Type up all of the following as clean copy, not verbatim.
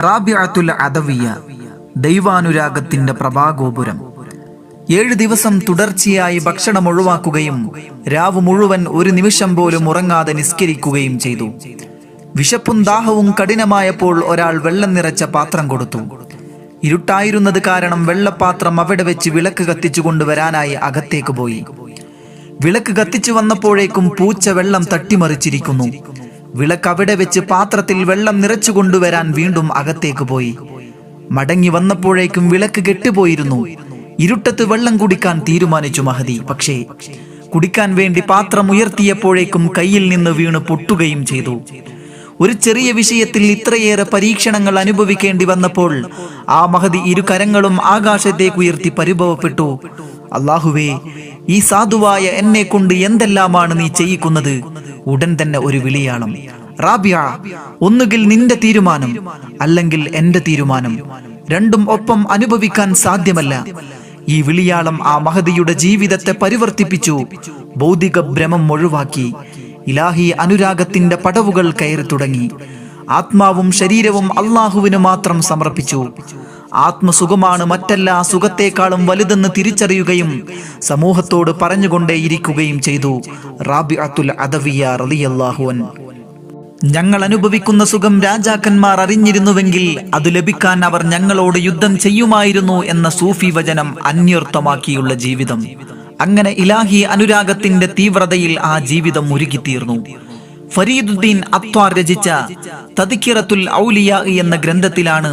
റാബിഅത്തുൽ അദവിയ്യ, ദൈവാനുരാഗത്തിന്റെ പ്രഭാഗോപുരം. 7 ദിവസം തുടർച്ചയായി ഭക്ഷണം ഒഴിവാക്കുകയും രാവ് മുഴുവൻ ഒരു നിമിഷം പോലും ഉറങ്ങാതെ നിസ്കരിക്കുകയും ചെയ്തു. വിശപ്പും ദാഹവും കഠിനമായപ്പോൾ ഒരാൾ വെള്ളം നിറച്ച പാത്രം കൊടുത്തു. ഇരുട്ടായിരുന്നത് കാരണം വെള്ളപ്പാത്രം അവിടെ വെച്ച് വിളക്ക് കത്തിച്ചു കൊണ്ടുവരാനായി അകത്തേക്ക് പോയി. വിളക്ക് കത്തിച്ചു വന്നപ്പോഴേക്കും പൂച്ച വെള്ളം തട്ടിമറിച്ചിരിക്കുന്നു. വിളക്ക് അവിടെ വെച്ച് പാത്രത്തിൽ വെള്ളം നിറച്ചു കൊണ്ടുവരാൻ വീണ്ടും അകത്തേക്ക് പോയി. മടങ്ങി വന്നപ്പോഴേക്കും വിളക്ക് കെട്ടുപോയിരുന്നു. ഇരുട്ടത്ത് വെള്ളം കുടിക്കാൻ തീരുമാനിച്ചു മഹദി. പക്ഷേ കുടിക്കാൻ വേണ്ടി പാത്രം ഉയർത്തിയപ്പോഴേക്കും കയ്യിൽ നിന്ന് വീണ് പൊട്ടുകയും ചെയ്തു. ഒരു ചെറിയ വിഷയത്തിൽ ഇത്രയേറെ പരീക്ഷണങ്ങൾ അനുഭവിക്കേണ്ടി വന്നപ്പോൾ ആ മഹദി ഇരു കരങ്ങളും ആകാശത്തേക്ക് ഉയർത്തി പരിഭവപ്പെട്ടു. അല്ലാഹുവേ, ഈ സാധുവായ എന്നെ കൊണ്ട് എന്തെല്ലാമാണ് നീ ചെയ്യിക്കുന്നത്? ഉടൻ തന്നെ ഒരു വിളിയാളം. റാബിയ, ഒന്നുകിൽ നിന്റെ തീരുമാനം, അല്ലെങ്കിൽ എന്റെ തീരുമാനം. രണ്ടും ഒപ്പം അനുഭവിക്കാൻ സാധ്യമല്ല. ഈ വിളിയാളം ആ മഹദിയുടെ ജീവിതത്തെ പരിവർത്തിപ്പിച്ചു. ഭൗതിക ഭ്രമം ഒഴിവാക്കി ഇലാഹി അനുരാഗത്തിന്റെ പടവുകൾ കയറി തുടങ്ങി. ആത്മാവും ശരീരവും അള്ളാഹുവിന് മാത്രം സമർപ്പിച്ചു. ആത്മസുഖമാണ് മറ്റെല്ലാ സുഖത്തെക്കാളും വലുതെന്ന് തിരിച്ചറിയുകയും സമൂഹത്തോട് പറഞ്ഞുകൊണ്ടേയിരിക്കുകയും ചെയ്തു റാബിഅത്തുൽ അദവിയ്യ റളിയല്ലാഹു അൻഹു. ഞങ്ങൾ അനുഭവിക്കുന്ന സുഖം രാജാക്കന്മാർ അറിഞ്ഞിരുന്നുവെങ്കിൽ അത് ലഭിക്കാൻ അവർ ഞങ്ങളോട് യുദ്ധം ചെയ്യുമായിരുന്നു എന്ന സൂഫി വചനം അന്വർത്ഥമാക്കിയുള്ള ജീവിതം. അങ്ങനെ ഇലാഹി അനുരാഗത്തിന്റെ തീവ്രതയിൽ ആ ജീവിതം മുരുകിത്തീർന്നു. ഫരീദുദ്ദീൻ അത്വാർ രചിച്ച തദ്കിറത്തുൽ ഔലിയ എന്ന ഗ്രന്ഥത്തിലാണ്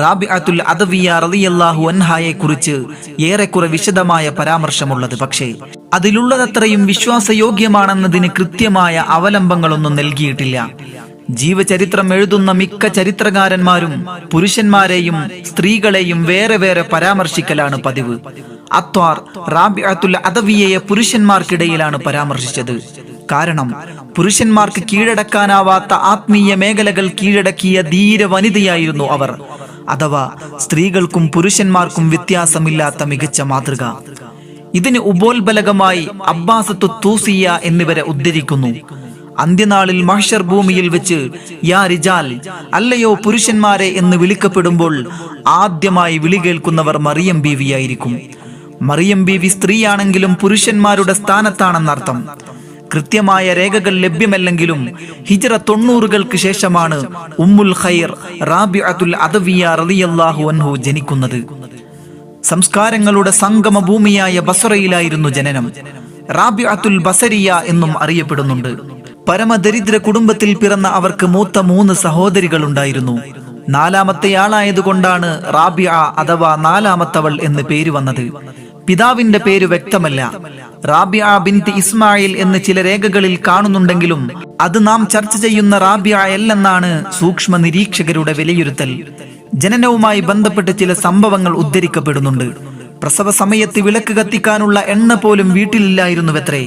റാബിഅത്തുൽ അദവിയ്യ റളിയല്ലാഹു അൻഹയെ കുറിച്ച് ഏറെക്കുറെ വിശദമായ പരാമർശമുള്ളത്. പക്ഷേ അതിലുള്ളതത്രയും വിശ്വാസയോഗ്യമാണെന്നതിന് കൃത്യമായ അവലംബങ്ങളൊന്നും നൽകിയിട്ടില്ല. ജീവചരിത്രം എഴുതുന്ന മിക്ക ചരിത്രകാരന്മാരും പുരുഷന്മാരെയും സ്ത്രീകളെയും വേറെ വേറെ പരാമർശിക്കലാണ് പതിവ്. അത്വാർ റാബിഅത്തുൽ അദവിയ്യയെ പുരുഷന്മാർക്കിടയിലാണ് പരാമർശിച്ചത്. കാരണം പുരുഷന്മാർക്ക് കീഴടക്കാനാവാത്ത ആത്മീയ മേഖലകൾ കീഴടക്കിയ ധീര വനിതയായിരുന്നു അവർ. അഥവാ സ്ത്രീകൾക്കും പുരുഷന്മാർക്കും വ്യത്യാസമില്ലാത്ത മികച്ച മാതൃക. ഇതിന് ഉപോത്ബലകമായി അബ്ബാസത്തു തൂസിയ എന്നിവരെ ഉദ്ധരിക്കുന്നു. അന്ത്യനാളിൽ മഹ്ശർ ഭൂമിയിൽ വെച്ച് യാ റിജാൽ, അല്ലയോ പുരുഷന്മാരെ എന്ന് വിളിക്കപ്പെടുമ്പോൾ ആദ്യമായി വിളി കേൾക്കുന്നവർ മറിയം ബീവിയായിരിക്കും. മറിയം ബീവി സ്ത്രീയാണെങ്കിലും പുരുഷന്മാരുടെ സ്ഥാനത്താണെന്നർത്ഥം. കൃത്യമായ രേഖകൾ ലഭ്യമല്ലെങ്കിലും ഹിജ്റ 90-കൾക്ക് ശേഷമാണ് ഉമ്മുൽ ഖൈർ റാബിഅത്തുൽ അദവിയ്യ റളിയല്ലാഹു അൻഹു ജനിക്കുന്നത്. സംസ്കാരങ്ങളുടെ സംഗമ ഭൂമിയായ ബസ്രയിലായിരുന്നു ജനനം. റാബിഅത്തുൽ ബസരിയ എന്നും അറിയപ്പെടുന്നുണ്ട്. പരമദരിദ്ര കുടുംബത്തിൽ പിറന്ന അവർക്ക് മൂത്ത 3 സഹോദരികൾ ഉണ്ടായിരുന്നു. 4-മത്തെയാളായതുകൊണ്ടാണ് റാബിഅ അഥവാ 4-മത്തവൾ എന്ന് പേര് വന്നത്. പിതാവിന്റെ പേര് വ്യക്തമല്ല. റാബിഅ ബിൻത് ഇസ്മായിൽ എന്ന് ചില രേഖകളിൽ കാണുന്നുണ്ടെങ്കിലും അത് നാം ചർച്ച ചെയ്യുന്ന റാബിഅ അല്ലെന്നാണ് സൂക്ഷ്മ നിരീക്ഷകരുടെ വിലയിരുത്തൽ. ജനനവുമായി ബന്ധപ്പെട്ട് ചില സംഭവങ്ങൾ ഉദ്ധരിക്കപ്പെടുന്നുണ്ട്. പ്രസവ സമയത്ത് വിളക്ക് കത്തിക്കാനുള്ള എണ്ണ പോലും വീട്ടിലില്ലായിരുന്നുവത്രേ.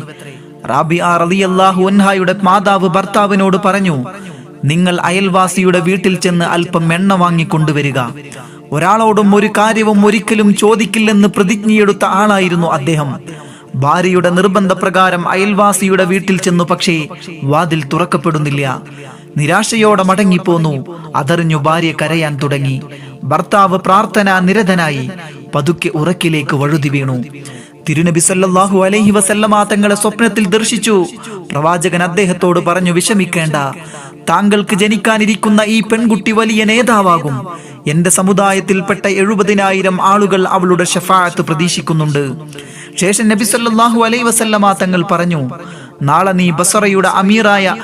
റാബിഅ റളിയല്ലാഹു അൻഹയുടെ മാതാവ് ഭർത്താവിനോട് പറഞ്ഞു, നിങ്ങൾ അയൽവാസിയുടെ വീട്ടിൽ ചെന്ന് അല്പം എണ്ണ വാങ്ങിക്കൊണ്ടുവരിക. ഒരാളോടും ഒരു കാര്യവും ഒരിക്കലും ചോദിക്കില്ലെന്ന് പ്രതിജ്ഞയെടുത്ത ആളായിരുന്നു അദ്ദേഹം. ഭാര്യയുടെ നിർബന്ധപ്രകാരം അയൽവാസിയുടെ വീട്ടിൽ ചെന്നു. പക്ഷേ വാതിൽ തുറക്കപ്പെടുന്നില്ല. നിരാശയോടെ മടങ്ങിപ്പോന്നു. അതറിഞ്ഞു ഭാര്യ കരയാൻ തുടങ്ങി. ഭർത്താവ് പ്രാർത്ഥനാ നിരതനായി പതുക്കെ ഉറക്കിലേക്ക് വഴുതി വീണു. തിരുനബി സല്ലല്ലാഹു അലൈഹി വസല്ലമ തങ്ങളെ സ്വപ്നത്തിൽ ദർശിച്ചു. പ്രവാചകൻ അദ്ദേഹത്തോട് പറഞ്ഞു, വിഷമിക്കേണ്ട, താങ്കൾക്ക് ജനിക്കാനിരിക്കുന്ന ഈ പെൺകുട്ടി വലിയ നേതാവാകും. എന്റെ സമുദായത്തിൽപ്പെട്ട 70,000 ആളുകൾ അവളുടെ ശഫാഅത്ത് പ്രതീക്ഷിക്കുന്നുണ്ട്. ശേഷം നബി സല്ലല്ലാഹു അലൈഹി വസല്ലമ തങ്ങൾ പറഞ്ഞു, നാളെ നീ ബസറയുടെ അമീറായ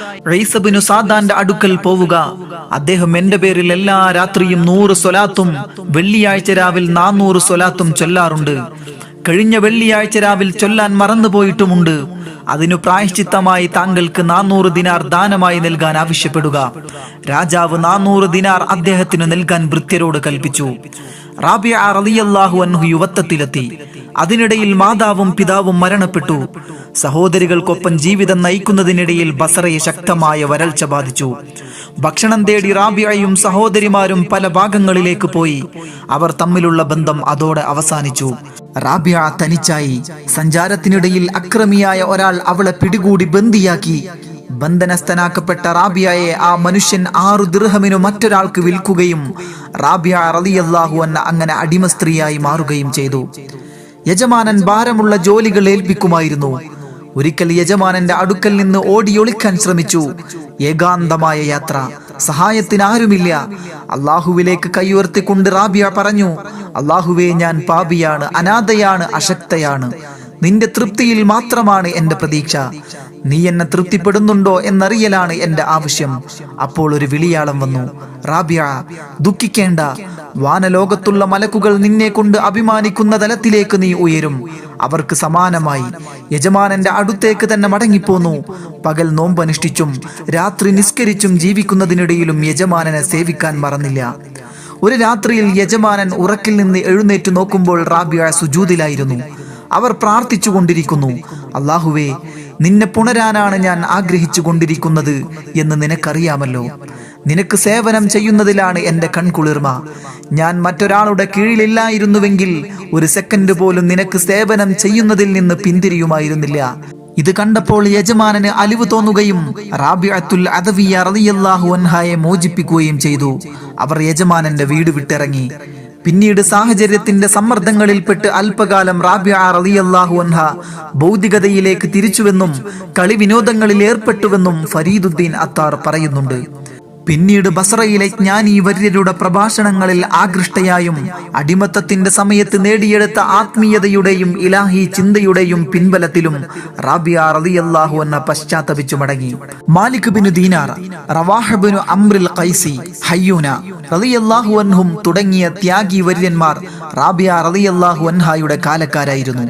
ഈസ ഇബ്നു സാദാന്റെ അടുക്കൽ പോവുക. അദ്ദേഹം എന്റെ പേരിൽ എല്ലാ രാത്രിയും 100 സ്വലാത്തും വെള്ളിയാഴ്ച രാവിൽ 400 സ്വലാത്തും ചൊല്ലാറുണ്ട്. കഴിഞ്ഞ വെള്ളിയാഴ്ച രാവിൽ ചൊല്ലാൻ മറന്നുപോയിട്ടുമുണ്ട്. അതിനു പ്രായശ്ചിത്തമായി താങ്കൾക്ക് 400 ദിനാർ ദാനമായി നൽകാൻ ആവശ്യപ്പെടുക. രാജാവ് 400 ദിനാർ അദ്ദേഹത്തിന് നൽകാൻ ഭൃത്യരോട് കൽപ്പിച്ചു. റാബിഅ റളിയല്ലാഹു അൻഹു യുവത്വത്തിലെത്തി. അതിനിടയിൽ മാതാവും പിതാവും മരണപ്പെട്ടു. സഹോദരികൾക്കൊപ്പം ജീവിതം നയിക്കുന്നതിനിടയിൽ ബസറയെ ശക്തമായ വരൾച്ച ബാധിച്ചു. ഭക്ഷണം തേടി റാബിഅയും സഹോദരിമാരും പല ഭാഗങ്ങളിലേക്ക് പോയി. അവർ തമ്മിലുള്ള ബന്ധം അതോടെ അവസാനിച്ചു. റാബിഅ തനിച്ചായി. സഞ്ചാരത്തിനിടയിൽ അക്രമിയായ ഒരാൾ അവളെ പിടികൂടി ബന്ദിയാക്കി. ബന്ധനസ്ഥനാക്കപ്പെട്ട റാബിയയെ ആ മനുഷ്യൻ 6 ദിർഹമിനു മറ്റൊരാൾക്ക് വിൽക്കുകയും റാബിയ റളിയല്ലാഹു അൻഹ അങ്ങനെ അടിമ സ്ത്രീയായി മാറുകയും ചെയ്തു. യജമാനൻ ഭാരമുള്ള ജോലികൾ ഏൽപ്പിക്കുമായിരുന്നു. ഒരിക്കൽ യജമാനന്റെ അടുക്കൽ നിന്ന് ഓടിയൊളിക്കാൻ ശ്രമിച്ചു. ഏകാന്തമായ യാത്ര, സഹായത്തിന് ആരുമില്ല. അള്ളാഹുവിലേക്ക് കൈയുയർത്തിക്കൊണ്ട് റാബിയ പറഞ്ഞു, അള്ളാഹുവേ, ഞാൻ പാപിയാണ്, അനാഥയാണ്, അശക്തയാണ്. നിന്റെ തൃപ്തിയിൽ മാത്രമാണ് എന്റെ പ്രതീക്ഷ. നീ എന്നെ തൃപ്തിപ്പെടുന്നുണ്ടോ എന്നറിയലാണ് എന്റെ ആവശ്യം. അപ്പോൾ ഒരു വിളിയാളം വന്നു, റാബിയ, ദുഃഖിക്കേണ്ട. വാനലോകത്തുള്ള മലക്കുകൾ നിന്നെ കൊണ്ട് അഭിമാനിക്കുന്ന തലത്തിലേക്ക് നീ ഉയരും. അവർക്ക് സമാനമായി യജമാനന്റെ അടുത്തേക്ക് തന്നെ മടങ്ങിപ്പോന്നു. പകൽ നോമ്പനുഷ്ഠിച്ചും രാത്രി നിസ്കരിച്ചും ജീവിക്കുന്നതിനിടയിലും യജമാനനെ സേവിക്കാൻ മറന്നില്ല. ഒരു രാത്രിയിൽ യജമാനൻ ഉറക്കിൽ നിന്ന് എഴുന്നേറ്റ് നോക്കുമ്പോൾ റാബിയ സുജൂദിലായിരുന്നു. അവർ പ്രാർത്ഥിച്ചു കൊണ്ടിരിക്കുന്നു, അല്ലാഹുവേ, നിന്നെ പുണരാനാണ് ഞാൻ ആഗ്രഹിച്ചു കൊണ്ടിരിക്കുന്നത് എന്ന് നിനക്കറിയാമല്ലോ. നിനക്ക് സേവനം ചെയ്യുന്നതിലാണ് എൻ്റെ കൺകുളിർമ. ഞാൻ മറ്റൊരാളുടെ കീഴിലില്ലായിരുന്നുവെങ്കിൽ ഒരു സെക്കൻഡ് പോലും നിനക്ക് സേവനം ചെയ്യുന്നതിൽ നിന്ന് പിന്തിരിയുമായിരുന്നില്ല. ഇത് കണ്ടപ്പോൾ യജമാനന് അലിവ് തോന്നുകയും റാബിഅത്തുൽ അദവിയ്യ റളിയല്ലാഹു അൻഹയെ മോചിപ്പിക്കുകയും ചെയ്തു. അവർ യജമാനന്റെ വീട് വിട്ടിറങ്ങി. പിന്നീട് സാഹചര്യത്തിന്റെ സമ്മർദ്ദങ്ങളിൽപ്പെട്ട് അല്പകാലം റാബിയ റളിയല്ലാഹു അൻഹ ഭൗതികതയിലേക്ക് തിരിച്ചുവെന്നും കളി വിനോദങ്ങളിൽ ഏർപ്പെട്ടുവെന്നും ഫരീദുദ്ദീൻ അത്താർ പറയുന്നുണ്ട്. പിന്നീട് ബസ്രയിലെ ജ്ഞാനി വര്യരുടെ പ്രഭാഷണങ്ങളിൽ ആകൃഷ്ടയായും അടിമത്തത്തിന്റെ സമയത്ത് നേടിയെടുത്ത ആത്മീയതയുടെയും ഇലാഹി ചിന്തയുടെയും പിൻബലത്തിലും റാബിയ റളിയല്ലാഹു അൻഹ പശ്ചാത്തപിച്ചു മടങ്ങി. മാലിക് ബിൻ ദീനാർ, റവാഹ് ബിൻ അംറിൽ ഖൈസി, ഹയ്യൂന റളിയല്ലാഹു അൻഹും തുടങ്ങിയ ത്യാഗി വര്യന്മാർ റാബിയ റളിയല്ലാഹു അൻഹയുടെ കാലക്കാരായിരുന്നു.